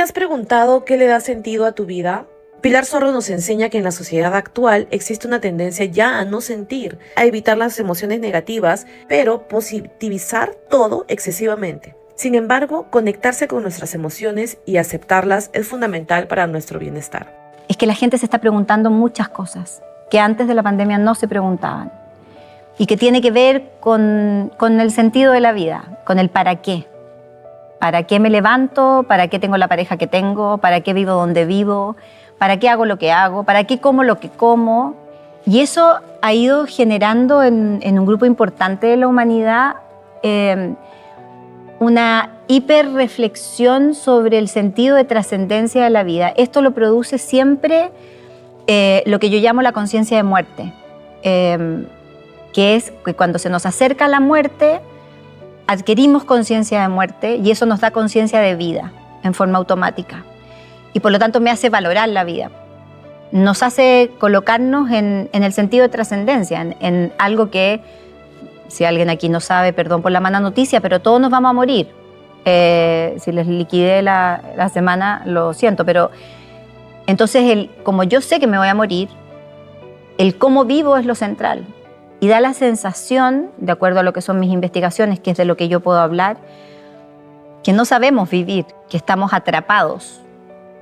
has preguntado qué le da sentido a tu vida? Pilar Sordo nos enseña que en la sociedad actual existe una tendencia ya a no sentir, a evitar las emociones negativas, pero positivizar todo excesivamente. Sin embargo, conectarse con nuestras emociones y aceptarlas es fundamental para nuestro bienestar. Es que la gente se está preguntando muchas cosas que antes de la pandemia no se preguntaban y que tiene que ver con el sentido de la vida, con el para qué. ¿Para qué me levanto? ¿Para qué tengo la pareja que tengo? ¿Para qué vivo donde vivo? ¿Para qué hago lo que hago? ¿Para qué como lo que como? Y eso ha ido generando en un grupo importante de la humanidad una hiperreflexión sobre el sentido de trascendencia de la vida. Esto lo produce siempre lo que yo llamo la conciencia de muerte, que es que cuando se nos acerca la muerte, adquirimos conciencia de muerte y eso nos da conciencia de vida en forma automática. Y por lo tanto me hace valorar la vida. Nos hace colocarnos en el sentido de trascendencia, en algo que, si alguien aquí no sabe, perdón por la mala noticia, pero todos nos vamos a morir. Si les liquidé la semana, lo siento, pero entonces como yo sé que me voy a morir, el cómo vivo es lo central. Y da la sensación, de acuerdo a lo que son mis investigaciones, que es de lo que yo puedo hablar, que no sabemos vivir, que estamos atrapados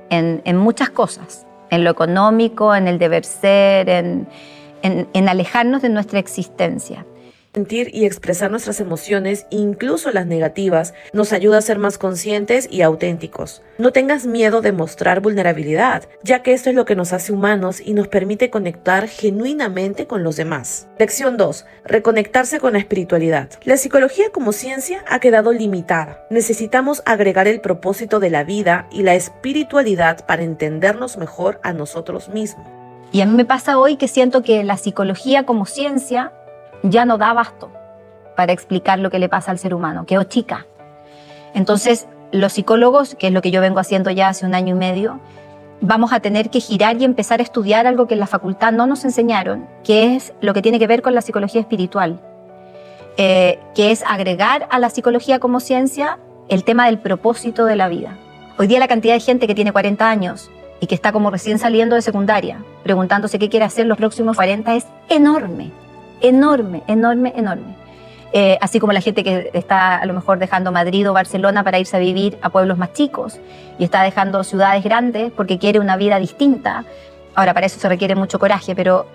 en muchas cosas, en lo económico, en el deber ser, en alejarnos de nuestra existencia. Sentir y expresar nuestras emociones, incluso las negativas, nos ayuda a ser más conscientes y auténticos. No tengas miedo de mostrar vulnerabilidad, ya que esto es lo que nos hace humanos y nos permite conectar genuinamente con los demás. Lección 2. Reconectarse con la espiritualidad. La psicología como ciencia ha quedado limitada. Necesitamos agregar el propósito de la vida y la espiritualidad para entendernos mejor a nosotros mismos. Y a mí me pasa hoy que siento que la psicología como ciencia ya no da abasto para explicar lo que le pasa al ser humano, quedó chica. Entonces, los psicólogos, que es lo que yo vengo haciendo ya hace 1 año y medio, vamos a tener que girar y empezar a estudiar algo que en la facultad no nos enseñaron, que es lo que tiene que ver con la psicología espiritual, que es agregar a la psicología como ciencia el tema del propósito de la vida. Hoy día la cantidad de gente que tiene 40 años y que está como recién saliendo de secundaria, preguntándose qué quiere hacer los próximos 40, es enorme. Enorme, enorme, enorme. Así como la gente que está a lo mejor dejando Madrid o Barcelona para irse a vivir a pueblos más chicos y está dejando ciudades grandes porque quiere una vida distinta. Ahora, para eso se requiere mucho coraje, pero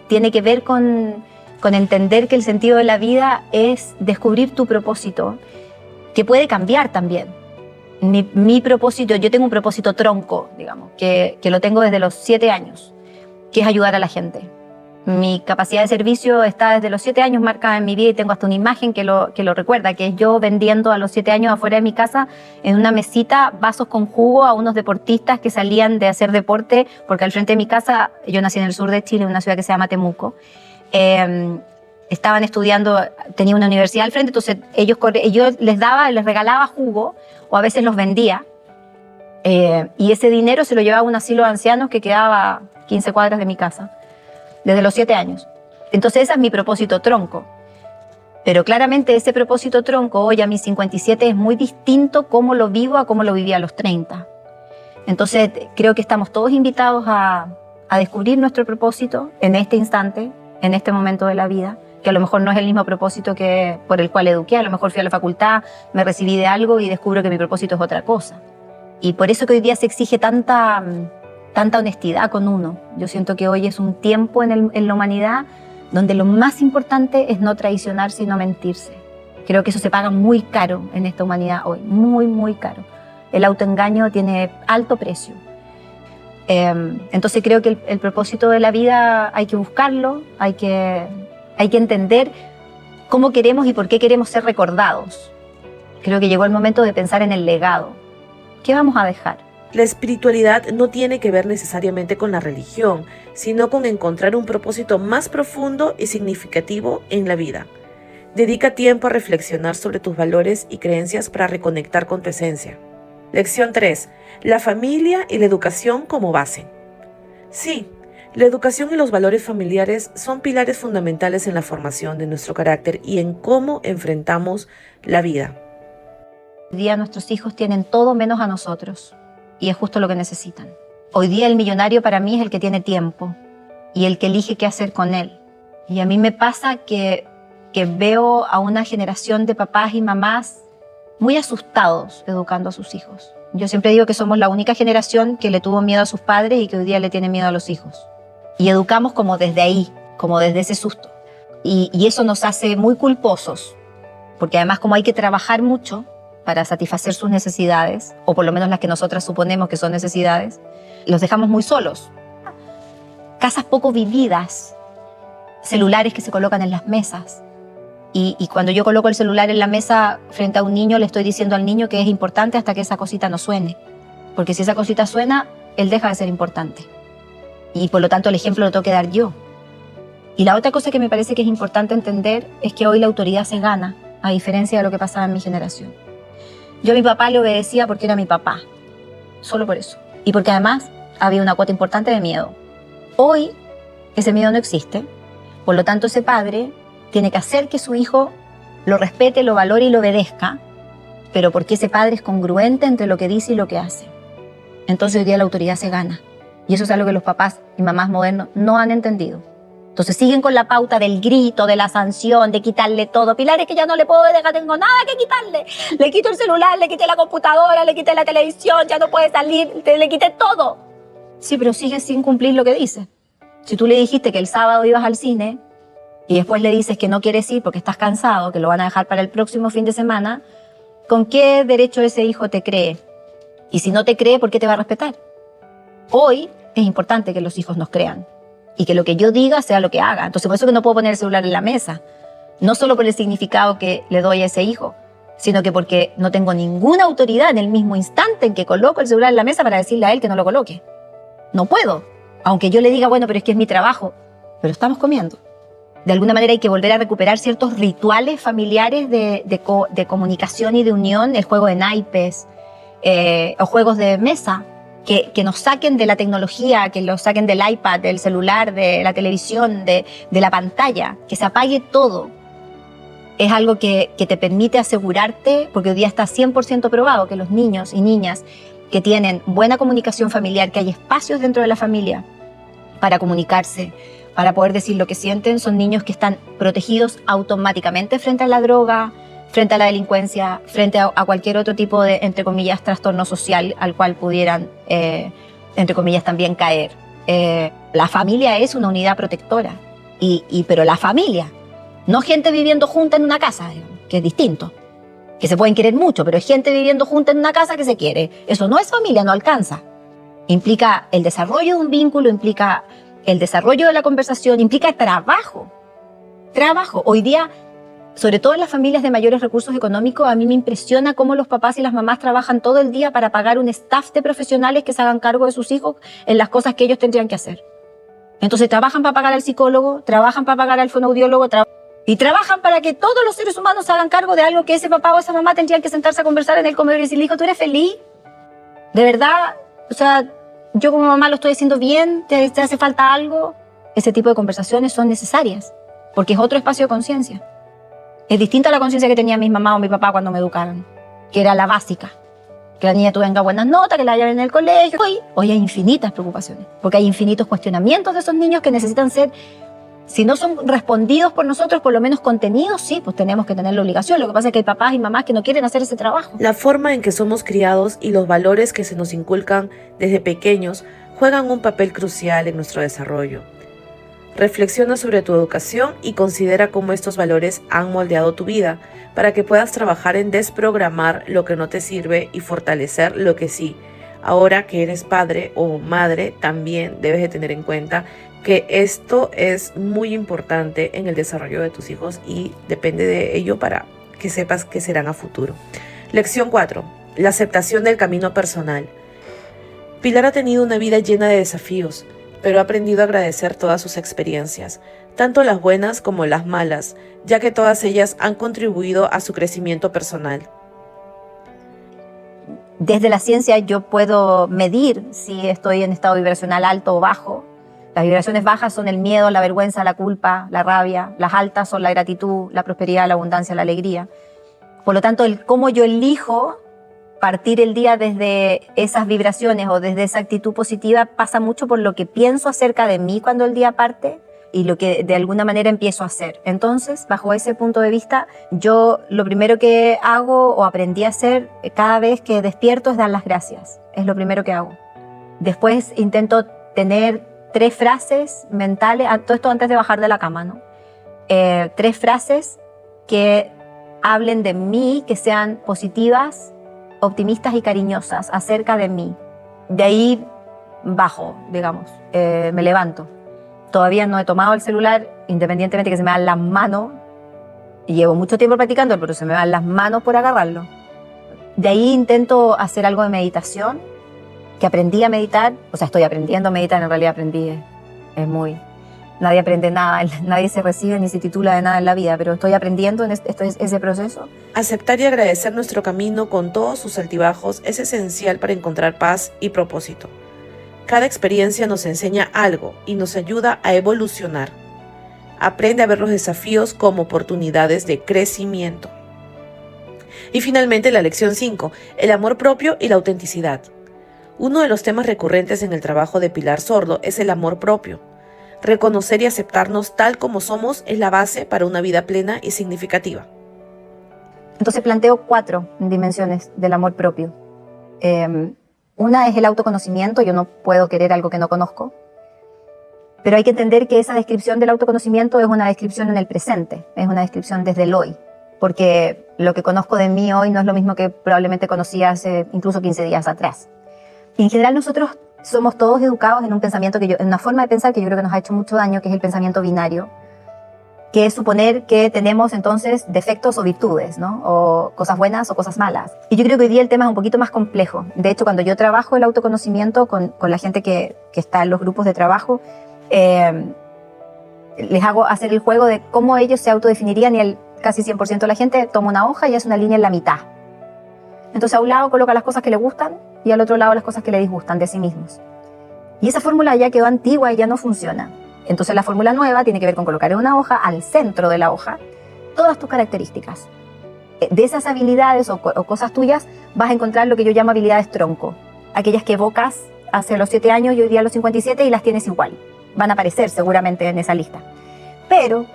tiene que ver con entender que el sentido de la vida es descubrir tu propósito, que puede cambiar también. Mi propósito, yo tengo un propósito tronco, digamos, que lo tengo desde los 7 años, que es ayudar a la gente. Mi capacidad de servicio está desde los 7 años marcada en mi vida y tengo hasta una imagen que lo recuerda, que es yo vendiendo a los 7 años afuera de mi casa en una mesita vasos con jugo a unos deportistas que salían de hacer deporte, porque al frente de mi casa, yo nací en el sur de Chile, en una ciudad que se llama Temuco, estaban estudiando, tenía una universidad al frente, entonces yo les regalaba jugo o a veces los vendía y ese dinero se lo llevaba a un asilo de ancianos que quedaba a 15 cuadras de mi casa. Desde los 7 años. Entonces ese es mi propósito tronco. Pero claramente ese propósito tronco hoy a mis 57 es muy distinto cómo lo vivo a cómo lo vivía a los 30. Entonces creo que estamos todos invitados a descubrir nuestro propósito en este instante, en este momento de la vida, que a lo mejor no es el mismo propósito que por el cual eduqué, a lo mejor fui a la facultad, me recibí de algo y descubro que mi propósito es otra cosa. Y por eso que hoy día se exige tanta honestidad con uno. Yo siento que hoy es un tiempo en la humanidad donde lo más importante es no traicionarse y no mentirse. Creo que eso se paga muy caro en esta humanidad hoy, muy, muy caro. El autoengaño tiene alto precio. Entonces creo que el propósito de la vida hay que buscarlo, hay que entender cómo queremos y por qué queremos ser recordados. Creo que llegó el momento de pensar en el legado. ¿Qué vamos a dejar? La espiritualidad no tiene que ver necesariamente con la religión, sino con encontrar un propósito más profundo y significativo en la vida. Dedica tiempo a reflexionar sobre tus valores y creencias para reconectar con tu esencia. Lección 3. La familia y la educación como base. Sí, la educación y los valores familiares son pilares fundamentales en la formación de nuestro carácter y en cómo enfrentamos la vida. Hoy día nuestros hijos tienen todo menos a nosotros y es justo lo que necesitan. Hoy día el millonario para mí es el que tiene tiempo y el que elige qué hacer con él. Y a mí me pasa que veo a una generación de papás y mamás muy asustados educando a sus hijos. Yo siempre digo que somos la única generación que le tuvo miedo a sus padres y que hoy día le tiene miedo a los hijos. Y educamos como desde ahí, como desde ese susto. Y eso nos hace muy culposos, porque además como hay que trabajar mucho para satisfacer sus necesidades, o por lo menos las que nosotras suponemos que son necesidades, los dejamos muy solos. Casas poco vividas, celulares que se colocan en las mesas. Y cuando yo coloco el celular en la mesa frente a un niño, le estoy diciendo al niño que es importante hasta que esa cosita no suene. Porque si esa cosita suena, él deja de ser importante. Y por lo tanto el ejemplo lo tengo que dar yo. Y la otra cosa que me parece que es importante entender es que hoy la autoridad se gana, a diferencia de lo que pasaba en mi generación. Yo a mi papá le obedecía porque era mi papá. Solo por eso. Y porque además había una cuota importante de miedo. Hoy ese miedo no existe. Por lo tanto ese padre tiene que hacer que su hijo lo respete, lo valore y lo obedezca, pero porque ese padre es congruente entre lo que dice y lo que hace. Entonces hoy día la autoridad se gana. Y eso es algo que los papás y mamás modernos no han entendido. Entonces siguen con la pauta del grito, de la sanción, de quitarle todo. Pilar, es que ya no le puedo dejar, tengo nada que quitarle. Le quito el celular, le quité la computadora, le quité la televisión, ya no puede salir, le quité todo. Sí, pero sigue sin cumplir lo que dice. Si tú le dijiste que el sábado ibas al cine, y después le dices que no quieres ir porque estás cansado, que lo van a dejar para el próximo fin de semana, ¿con qué derecho ese hijo te cree? Y si no te cree, ¿por qué te va a respetar? Hoy es importante que los hijos nos crean y que lo que yo diga sea lo que haga. Entonces por eso que no puedo poner el celular en la mesa. No solo por el significado que le doy a ese hijo, sino que porque no tengo ninguna autoridad en el mismo instante en que coloco el celular en la mesa para decirle a él que no lo coloque. No puedo. Aunque yo le diga, bueno, pero es que es mi trabajo. Pero estamos comiendo. De alguna manera hay que volver a recuperar ciertos rituales familiares de comunicación y de unión, el juego de naipes o juegos de mesa, que nos saquen de la tecnología, que los saquen del iPad, del celular, de la televisión, de la pantalla, que se apague todo. Es algo que te permite asegurarte, porque hoy día está 100% probado que los niños y niñas que tienen buena comunicación familiar, que hay espacios dentro de la familia para comunicarse, para poder decir lo que sienten, son niños que están protegidos automáticamente frente a la droga, frente a la delincuencia, frente a cualquier otro tipo de, entre comillas, trastorno social al cual pudieran, entre comillas, también caer. La familia es una unidad protectora, pero la familia, no gente viviendo junta en una casa, que es distinto, que se pueden querer mucho, pero es gente viviendo junta en una casa que se quiere. Eso no es familia, no alcanza. Implica el desarrollo de un vínculo, implica el desarrollo de la conversación, implica trabajo. Trabajo. Hoy día, sobre todo en las familias de mayores recursos económicos, a mí me impresiona cómo los papás y las mamás trabajan todo el día para pagar un staff de profesionales que se hagan cargo de sus hijos en las cosas que ellos tendrían que hacer. Entonces trabajan para pagar al psicólogo, trabajan para pagar al fonoaudiólogo, y trabajan para que todos los seres humanos se hagan cargo de algo que ese papá o esa mamá tendrían que sentarse a conversar en el comedor y decirle, hijo, ¿tú eres feliz? De verdad, o sea, yo como mamá lo estoy haciendo bien, ¿te hace falta algo? Ese tipo de conversaciones son necesarias, porque es otro espacio de conciencia. Es distinto a la conciencia que tenía mi mamá o mi papá cuando me educaron, que era la básica. Que la niña tenga buenas notas, que la lleven en el colegio. Hoy hay infinitas preocupaciones, porque hay infinitos cuestionamientos de esos niños que necesitan ser, si no son respondidos por nosotros, por lo menos contenidos, sí, pues tenemos que tener la obligación. Lo que pasa es que hay papás y mamás que no quieren hacer ese trabajo. La forma en que somos criados y los valores que se nos inculcan desde pequeños juegan un papel crucial en nuestro desarrollo. Reflexiona sobre tu educación y considera cómo estos valores han moldeado tu vida para que puedas trabajar en desprogramar lo que no te sirve y fortalecer lo que sí. Ahora que eres padre o madre, también debes de tener en cuenta que esto es muy importante en el desarrollo de tus hijos y depende de ello para que sepas qué serán a futuro. Lección 4. La aceptación del camino personal. Pilar ha tenido una vida llena de desafíos, pero ha aprendido a agradecer todas sus experiencias, tanto las buenas como las malas, ya que todas ellas han contribuido a su crecimiento personal. Desde la ciencia yo puedo medir si estoy en estado vibracional alto o bajo. Las vibraciones bajas son el miedo, la vergüenza, la culpa, la rabia. Las altas son la gratitud, la prosperidad, la abundancia, la alegría. Por lo tanto, el cómo yo elijo partir el día desde esas vibraciones o desde esa actitud positiva pasa mucho por lo que pienso acerca de mí cuando el día parte y lo que de alguna manera empiezo a hacer. Entonces, bajo ese punto de vista, yo lo primero que hago o aprendí a hacer cada vez que despierto es dar las gracias. Es lo primero que hago. Después intento tener 3 frases mentales, todo esto antes de bajar de la cama, ¿no? 3 frases que hablen de mí, que sean positivas, optimistas y cariñosas acerca de mí. De ahí bajo, digamos, me levanto. Todavía no he tomado el celular, independientemente que se me dan las manos, y llevo mucho tiempo practicando, pero se me dan las manos por agarrarlo. De ahí intento hacer algo de meditación, que aprendí a meditar, o sea, estoy aprendiendo a meditar, en realidad aprendí, nadie aprende nada, nadie se recibe ni se titula de nada en la vida, pero estoy aprendiendo en ese proceso. Aceptar y agradecer nuestro camino con todos sus altibajos es esencial para encontrar paz y propósito. Cada experiencia nos enseña algo y nos ayuda a evolucionar. Aprende a ver los desafíos como oportunidades de crecimiento. Y finalmente la lección 5, el amor propio y la autenticidad. Uno de los temas recurrentes en el trabajo de Pilar Sordo es el amor propio. Reconocer y aceptarnos tal como somos es la base para una vida plena y significativa. Entonces planteo 4 dimensiones del amor propio. Una es el autoconocimiento, yo no puedo querer algo que no conozco, pero hay que entender que esa descripción del autoconocimiento es una descripción en el presente, es una descripción desde el hoy, porque lo que conozco de mí hoy no es lo mismo que probablemente conocía hace incluso 15 días atrás. Y en general nosotros somos todos educados en un pensamiento en una forma de pensar que yo creo que nos ha hecho mucho daño, que es el pensamiento binario, que es suponer que tenemos entonces defectos o virtudes, ¿no? O cosas buenas o cosas malas. Y yo creo que hoy día el tema es un poquito más complejo. De hecho, cuando yo trabajo el autoconocimiento con la gente que está en los grupos de trabajo, les hago hacer el juego de cómo ellos se autodefinirían y el casi 100% de la gente toma una hoja y hace una línea en la mitad. Entonces a un lado coloca las cosas que le gustan y al otro lado las cosas que le disgustan de sí mismos. Y esa fórmula ya quedó antigua y ya no funciona. Entonces la fórmula nueva tiene que ver con colocar en una hoja, al centro de la hoja, todas tus características. De esas habilidades o cosas tuyas vas a encontrar lo que yo llamo habilidades tronco. Aquellas que evocas hace los 7 años y hoy día a los 57 y las tienes igual. Van a aparecer seguramente en esa lista. Pero,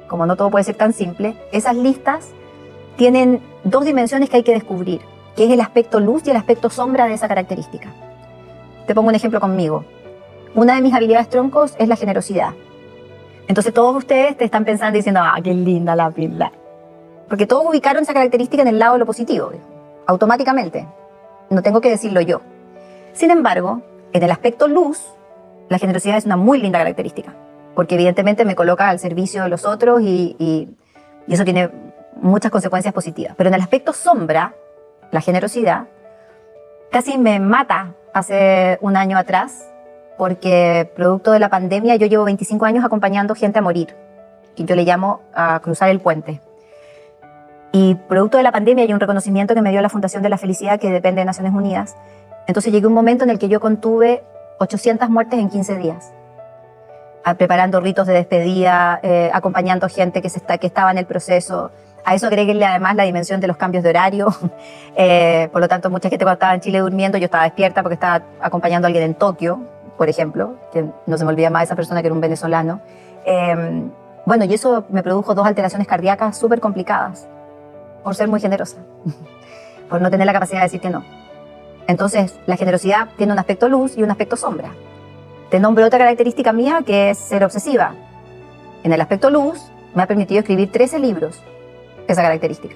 como no todo puede ser tan simple, esas listas tienen 2 dimensiones que hay que descubrir, que es el aspecto luz y el aspecto sombra de esa característica. Te pongo un ejemplo conmigo. Una de mis habilidades troncos es la generosidad. Entonces todos ustedes te están pensando y diciendo, qué linda la Pilar. Porque todos ubicaron esa característica en el lado de lo positivo, automáticamente. No tengo que decirlo yo. Sin embargo, en el aspecto luz, la generosidad es una muy linda característica. Porque evidentemente me coloca al servicio de los otros y eso tiene muchas consecuencias positivas. Pero en el aspecto sombra, la generosidad, casi me mata hace un año atrás, porque producto de la pandemia yo llevo 25 años acompañando gente a morir, que yo le llamo a cruzar el puente. Y producto de la pandemia hay un reconocimiento que me dio la Fundación de la Felicidad, que depende de Naciones Unidas. Entonces llegué a un momento en el que yo contuve 800 muertes en 15 días, preparando ritos de despedida, acompañando gente que estaba en el proceso. A eso agréguenle además la dimensión de los cambios de horario. Por lo tanto, mucha gente cuando estaba en Chile durmiendo, yo estaba despierta porque estaba acompañando a alguien en Tokio, por ejemplo, que no se me olvida más esa persona que era un venezolano. Bueno, y eso me produjo 2 alteraciones cardíacas súper complicadas, por ser muy generosa, por no tener la capacidad de decir que no. Entonces, la generosidad tiene un aspecto luz y un aspecto sombra. Te nombro otra característica mía, que es ser obsesiva. En el aspecto luz, me ha permitido escribir 13 libros, esa característica.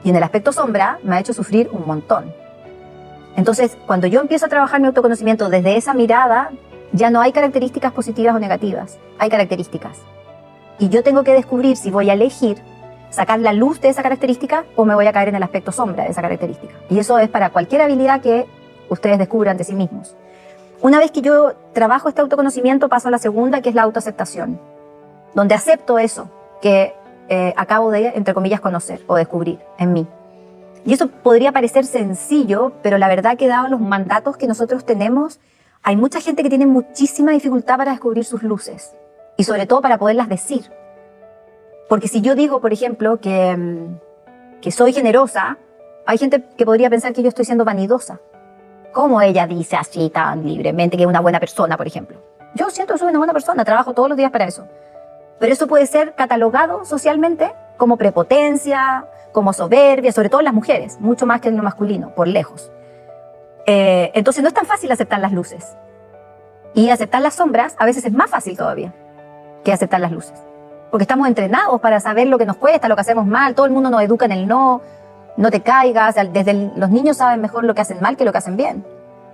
Y en el aspecto sombra, me ha hecho sufrir un montón. Entonces, cuando yo empiezo a trabajar mi autoconocimiento desde esa mirada, ya no hay características positivas o negativas, hay características. Y yo tengo que descubrir si voy a elegir sacar la luz de esa característica o me voy a caer en el aspecto sombra de esa característica. Y eso es para cualquier habilidad que ustedes descubran de sí mismos. Una vez que yo trabajo este autoconocimiento, paso a la segunda, que es la autoaceptación, donde acepto eso que acabo de, entre comillas, conocer o descubrir en mí. Y eso podría parecer sencillo, pero la verdad que dado los mandatos que nosotros tenemos, hay mucha gente que tiene muchísima dificultad para descubrir sus luces y sobre todo para poderlas decir. Porque si yo digo, por ejemplo, que que soy generosa, hay gente que podría pensar que yo estoy siendo vanidosa. ¿Cómo ella dice así tan libremente que es una buena persona, por ejemplo? Yo siento que soy una buena persona, trabajo todos los días para eso. Pero eso puede ser catalogado socialmente como prepotencia, como soberbia, sobre todo en las mujeres, mucho más que en lo masculino, por lejos. Entonces no es tan fácil aceptar las luces. Y aceptar las sombras a veces es más fácil todavía que aceptar las luces. Porque estamos entrenados para saber lo que nos cuesta, lo que hacemos mal, todo el mundo nos educa en el no te caigas, los niños saben mejor lo que hacen mal que lo que hacen bien.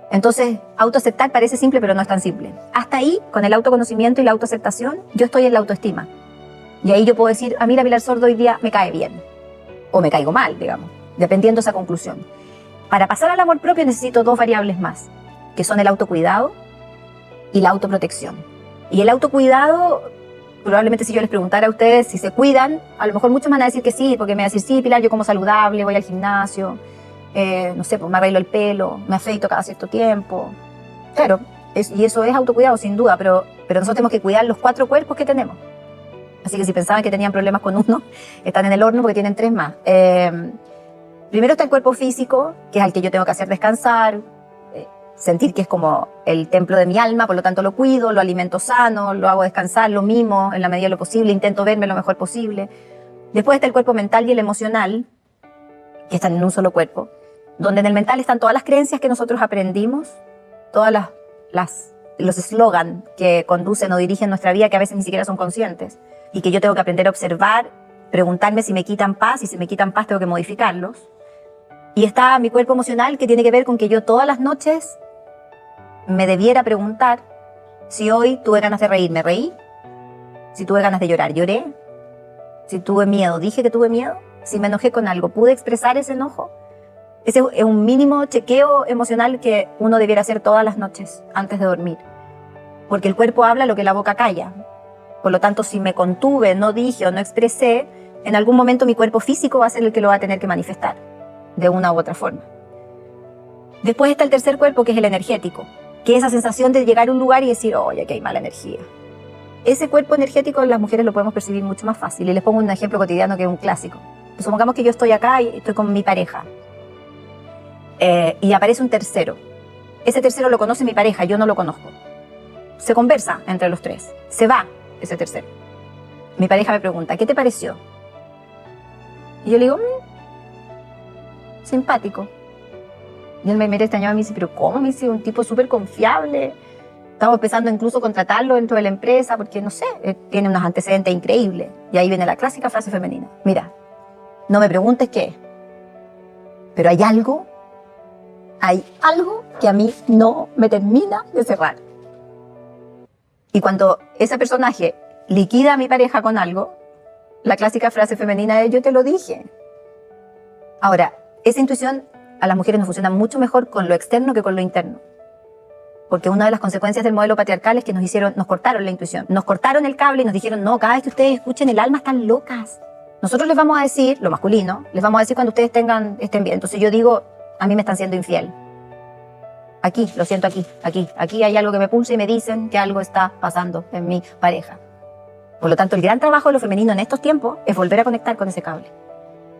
Entonces, autoaceptar parece simple, pero no es tan simple. Hasta ahí, con el autoconocimiento y la autoaceptación, yo estoy en la autoestima. Y ahí yo puedo decir, a mí la Pilar Sordo hoy día me cae bien. O me caigo mal, digamos, dependiendo de esa conclusión. Para pasar al amor propio necesito 2 variables más, que son el autocuidado y la autoprotección. Y el autocuidado, probablemente si yo les preguntara a ustedes si se cuidan, a lo mejor muchos van a decir que sí, porque me van a decir, sí, Pilar, yo como saludable, voy al gimnasio, no sé, pues me arreglo el pelo, me afeito cada cierto tiempo. Claro, y eso es autocuidado sin duda, pero nosotros tenemos que cuidar los 4 cuerpos que tenemos. Así que si pensaban que tenían problemas con uno, están en el horno porque tienen 3 más. Primero está el cuerpo físico, que es al que yo tengo que hacer descansar, sentir que es como el templo de mi alma, por lo tanto lo cuido, lo alimento sano, lo hago descansar, lo mimo en la medida de lo posible, intento verme lo mejor posible. Después está el cuerpo mental y el emocional, que están en un solo cuerpo, donde en el mental están todas las creencias que nosotros aprendimos, todas los eslogans que conducen o dirigen nuestra vida, que a veces ni siquiera son conscientes, y que yo tengo que aprender a observar, preguntarme si me quitan paz, y si me quitan paz tengo que modificarlos. Y está mi cuerpo emocional, que tiene que ver con que yo todas las noches me debiera preguntar si hoy tuve ganas de reír, me reí, si tuve ganas de llorar, lloré, si tuve miedo, dije que tuve miedo, si me enojé con algo, pude expresar ese enojo. Ese es un mínimo chequeo emocional que uno debiera hacer todas las noches antes de dormir, porque el cuerpo habla lo que la boca calla. Por lo tanto, si me contuve, no dije o no expresé, en algún momento mi cuerpo físico va a ser el que lo va a tener que manifestar de una u otra forma. Después está el tercer cuerpo, que es el energético, que es esa sensación de llegar a un lugar y decir, oye, aquí hay mala energía. Ese cuerpo energético las mujeres lo podemos percibir mucho más fácil. Y les pongo un ejemplo cotidiano que es un clásico. Pues supongamos que yo estoy acá y estoy con mi pareja. Y aparece un tercero. Ese tercero lo conoce mi pareja, yo no lo conozco. Se conversa entre los 3. Se va ese tercero. Mi pareja me pregunta, ¿qué te pareció? Y yo le digo, simpático. Y él me mira extrañado y me dice, ¿pero cómo? Me dice, un tipo súper confiable. Estamos pensando incluso contratarlo dentro de la empresa porque, no sé, tiene unos antecedentes increíbles. Y ahí viene la clásica frase femenina. Mira, no me preguntes qué, pero hay algo que a mí no me termina de cerrar. Y cuando ese personaje liquida a mi pareja con algo, la clásica frase femenina es, yo te lo dije. Ahora, esa intuición a las mujeres nos funciona mucho mejor con lo externo que con lo interno. Porque una de las consecuencias del modelo patriarcal es que nos cortaron la intuición. Nos cortaron el cable y nos dijeron, no, cada vez que ustedes escuchen el alma están locas. Nosotros les vamos a decir, lo masculino, les vamos a decir cuando ustedes estén bien. Entonces yo digo, a mí me están siendo infiel. Aquí, lo siento aquí hay algo que me pulsa y me dicen que algo está pasando en mi pareja. Por lo tanto, el gran trabajo de lo femenino en estos tiempos es volver a conectar con ese cable.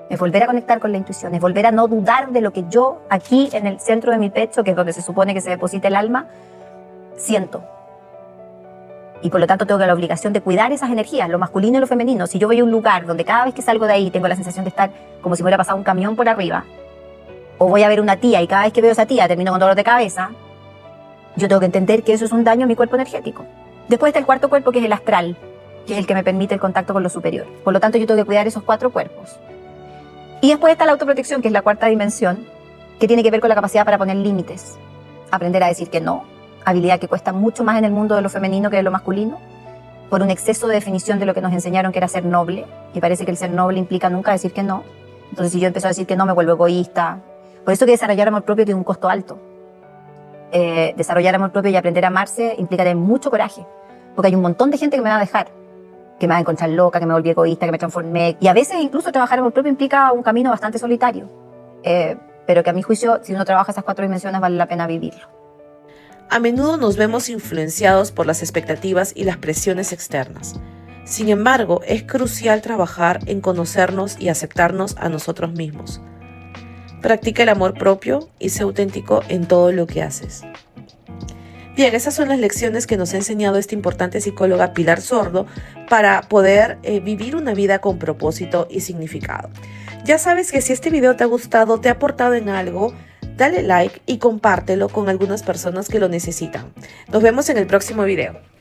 Es volver a conectar con la intuición, es volver a no dudar de lo que yo aquí en el centro de mi pecho, que es donde se supone que se deposita el alma, siento. Y por lo tanto tengo la obligación de cuidar esas energías, lo masculino y lo femenino. Si yo voy a un lugar donde cada vez que salgo de ahí tengo la sensación de estar como si me hubiera pasado un camión por arriba, o voy a ver una tía y cada vez que veo a esa tía termino con dolor de cabeza, yo tengo que entender que eso es un daño a mi cuerpo energético. Después está el cuarto cuerpo, que es el astral, que es el que me permite el contacto con lo superior. Por lo tanto, yo tengo que cuidar esos 4 cuerpos. Y después está la autoprotección, que es la cuarta dimensión, que tiene que ver con la capacidad para poner límites. Aprender a decir que no, habilidad que cuesta mucho más en el mundo de lo femenino que de lo masculino, por un exceso de definición de lo que nos enseñaron que era ser noble, y parece que el ser noble implica nunca decir que no. Entonces, si yo empiezo a decir que no, me vuelvo egoísta. Por eso que desarrollar amor propio tiene un costo alto. Desarrollar amor propio y aprender a amarse implica tener mucho coraje, porque hay un montón de gente que me va a dejar, que me va a encontrar loca, que me volví egoísta, que me transformé. Y a veces incluso trabajar amor propio implica un camino bastante solitario, pero que a mi juicio, si uno trabaja esas 4 dimensiones, vale la pena vivirlo. A menudo nos vemos influenciados por las expectativas y las presiones externas. Sin embargo, es crucial trabajar en conocernos y aceptarnos a nosotros mismos. Practica el amor propio y sé auténtico en todo lo que haces. Bien, esas son las lecciones que nos ha enseñado esta importante psicóloga Pilar Sordo para poder vivir una vida con propósito y significado. Ya sabes que si este video te ha gustado, te ha aportado en algo, dale like y compártelo con algunas personas que lo necesitan. Nos vemos en el próximo video.